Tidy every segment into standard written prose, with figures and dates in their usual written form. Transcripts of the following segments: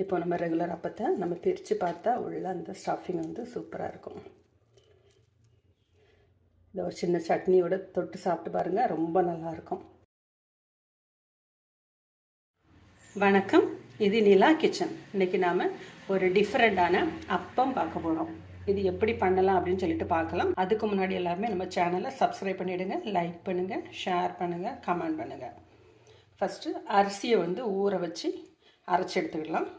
இப்போ நம்ம ரெகுலர் அப்பத்தை நம்ம பிரித்து பார்த்தா உள்ள அந்த ஸ்டஃபிங் வந்து சூப்பராக இருக்கும். இந்த ஒரு சின்ன சட்னியோட தொட்டு சாப்பிட்டு பாருங்கள், ரொம்ப நல்லாயிருக்கும். வணக்கம், இது நிலா கிச்சன். இன்றைக்கி நாம் ஒரு டிஃப்ரெண்ட்டான அப்பம் பார்க்க போகிறோம். இது எப்படி பண்ணலாம் அப்படின்னு சொல்லிட்டு பார்க்கலாம். அதுக்கு முன்னாடி எல்லாருமே நம்ம சேனலை சப்ஸ்கிரைப் பண்ணிவிடுங்க, லைக் பண்ணுங்கள், ஷேர் பண்ணுங்கள், கமெண்ட் பண்ணுங்கள். ஃபஸ்ட்டு அரிசியை வந்து ஊற வச்சு அரைச்சி எடுத்துக்கலாம்.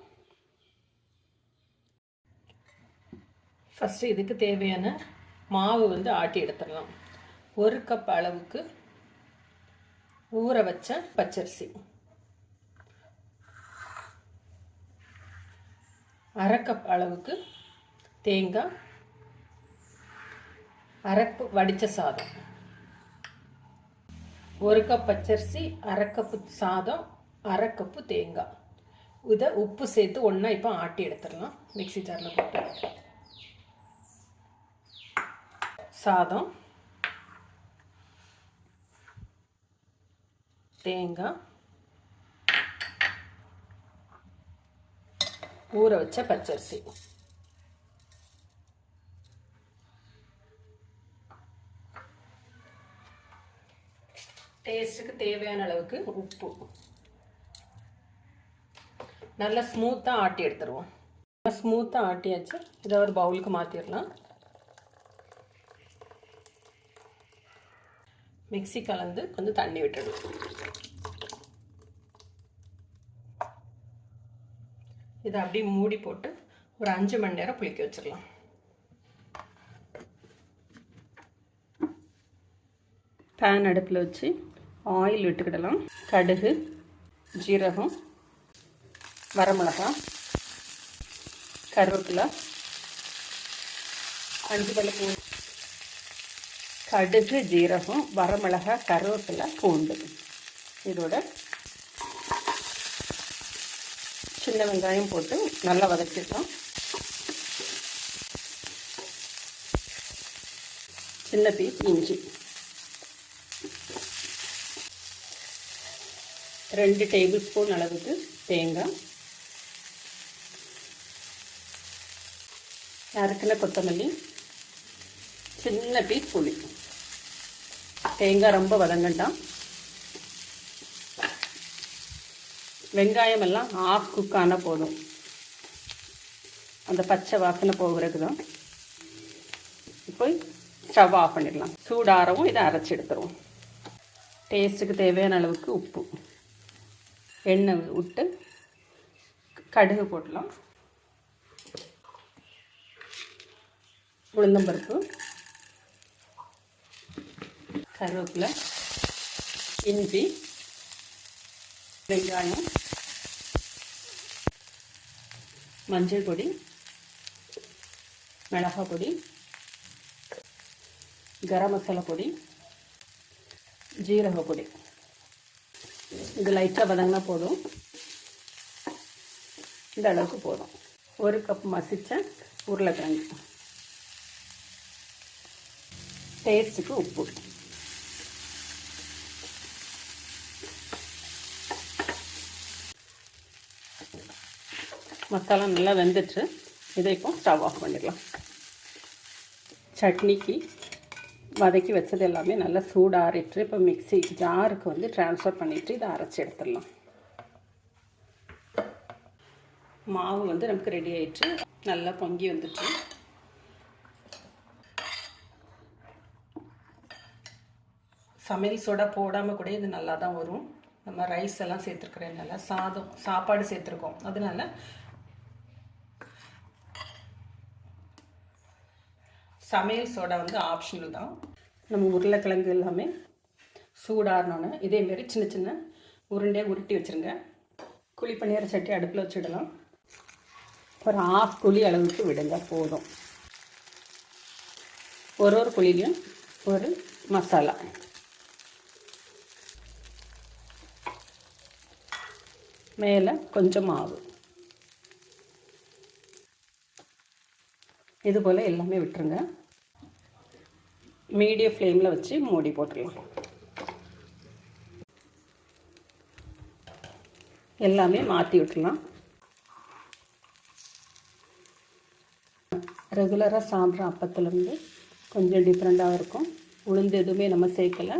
ஃபஸ்ட்டு இதுக்கு தேவையான மாவு வந்து ஆட்டி எடுத்துடலாம். 1 கப் அளவுக்கு ஊற வச்ச பச்சரிசி, 1/2 கப் அளவுக்கு தேங்காய், 1/2 கப் வடித்த சாதம். 1 கப் பச்சரிசி, 1/2 கப்பு சாதம், 1/2 கப்பு தேங்காய். இதை உப்பு சேர்த்து ஒன்றா இப்போ ஆட்டி எடுத்துடலாம். மிக்ஸி ஜாரில் போட்டு சாதம், தேங்காய், ஊற வச்ச பச்சரிசி, டேஸ்ட்டுக்கு தேவையான அளவுக்கு உப்பு. நல்லா ஸ்மூத்தாக ஆட்டி எடுத்துருவோம். ஸ்மூத்தாக ஆட்டியாச்சு. இதை ஒரு பவுலுக்கு மாற்றிடலாம். மிக்ஸி கலந்து கொஞ்சம் தண்ணி விட்டுடணும். இதை அப்படியே மூடி போட்டு ஒரு 5 மணி நேரம் புளிக்க வச்சிடலாம். பேன் அடுப்பில் வச்சு ஆயில் விட்டுக்கிடலாம். கடுகு, ஜீரகம், வரமிளகாய், கருவேப்பிலை, 5 பல் பூண்டு. கடுகு, ஜீரகம், வரமிளகாய், கருவேப்பிலை, பூண்டு. இதோட சின்ன வெங்காயம் போட்டு நல்லா வதக்கிடலாம். சின்ன பீஸ் இஞ்சி, 2 டேபிள் ஸ்பூன் அளவுக்கு தேங்காய், நறுக்கின கொத்தமல்லி, சின்ன பீஸ் புளி. தேங்காய் ரொம்ப வதங்கண்டாம். வெங்காயம் எல்லாம் ஆஃப் குக் ஆனால் போதும். அந்த பச்சை வாசனை போகிறதுக்கு தான். இப்போ ஸ்டவ் ஆஃப் பண்ணிடலாம். சூடாரவும் இதை அரைச்சி எடுத்துருவோம். டேஸ்ட்டுக்கு தேவையான அளவுக்கு உப்பு, எண்ணெய் விட்டு கடுகு போடலாம். உளுந்தம்பருப்பு, கருவேப்பிலை, இஞ்சி, வெங்காயம், மஞ்சள் பொடி, மிளகாய் பொடி, கரம் மசாலா பொடி, ஜீரக பொடி. இது லைட்டாக வதங்கினா போதும். இந்த அளவுக்கு போதும். 1 கப் மசிச்ச உருளைக்கிழங்கு, டேஸ்ட்டுக்கு உப்பு. மசாலா நல்லா வெந்துட்டு இதை இப்போ ஸ்டவ் ஆஃப் பண்ணிடலாம். சட்னிக்கு வதக்கி வச்சது எல்லாமே நல்லா சூடாறிட்டு இப்போ மிக்ஸி ஜாருக்கு வந்து ட்ரான்ஸ்ஃபர் பண்ணிவிட்டு இதை அரைச்சி எடுத்துடலாம். மாவு வந்து நமக்கு ரெடி ஆகிடுச்சு. நல்லா பொங்கி வந்துட்டு சமையல் சோடா போடாமல் கூட இது நல்லா தான் வரும். நம்ம ரைஸ் எல்லாம் சேர்த்துருக்குறதுனால, சாப்பாடு சேர்த்துருக்கோம், அதனால சமையல் சோடா வந்து ஆப்ஷனல் தான். நம்ம உருளைக்கிழங்கு எல்லாமே சூடாறினோன்னு இதேமாரி சின்ன சின்ன உருண்டையாக உருட்டி வச்சுருங்க. குழி பணியார சட்டி அடுப்பில் வச்சுடலாம். ஒரு 1/2 குழி அளவுக்கு விடுங்க, போதும். ஒரு குழிலையும் ஒரு மசாலா. மேலே கொஞ்சம் மாவு. இது போல் எல்லாமே விட்டுருங்க. மீடியம் ஃப்ளேமில் வச்சு மூடி போட்டுடலாம். எல்லாமே மாற்றி விட்டுடலாம். ரெகுலராக சாப்பிட்ற அப்பத்துலேருந்து கொஞ்சம் டிஃப்ரெண்ட்டாக இருக்கும். உளுந்து எதுவுமே நம்ம சேர்க்கலை.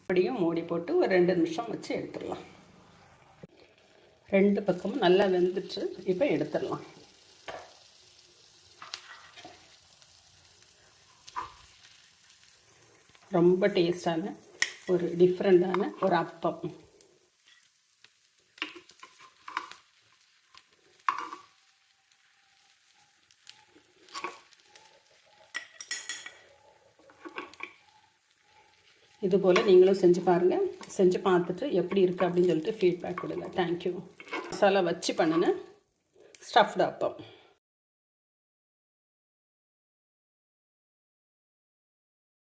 அப்படியும் மூடி போட்டு ஒரு 2 நிமிஷம் வச்சு எடுத்துடலாம். 2 பக்கமும் நல்லா வெந்துட்டு இப்போ எடுத்துடலாம். ரொம்ப டேஸ்டான ஒரு டிஃப்ரெண்ட்டான ஒரு அப்பம். இதுபோல் நீங்களும் செஞ்சு பாருங்கள். செஞ்சு பார்த்துட்டு எப்படி இருக்குது அப்படின்னு சொல்லிட்டு ஃபீட்பேக் கொடுங்க. தேங்க்யூ. மசாலா வச்சு பண்ணின ஸ்டஃப்டு அப்பம்.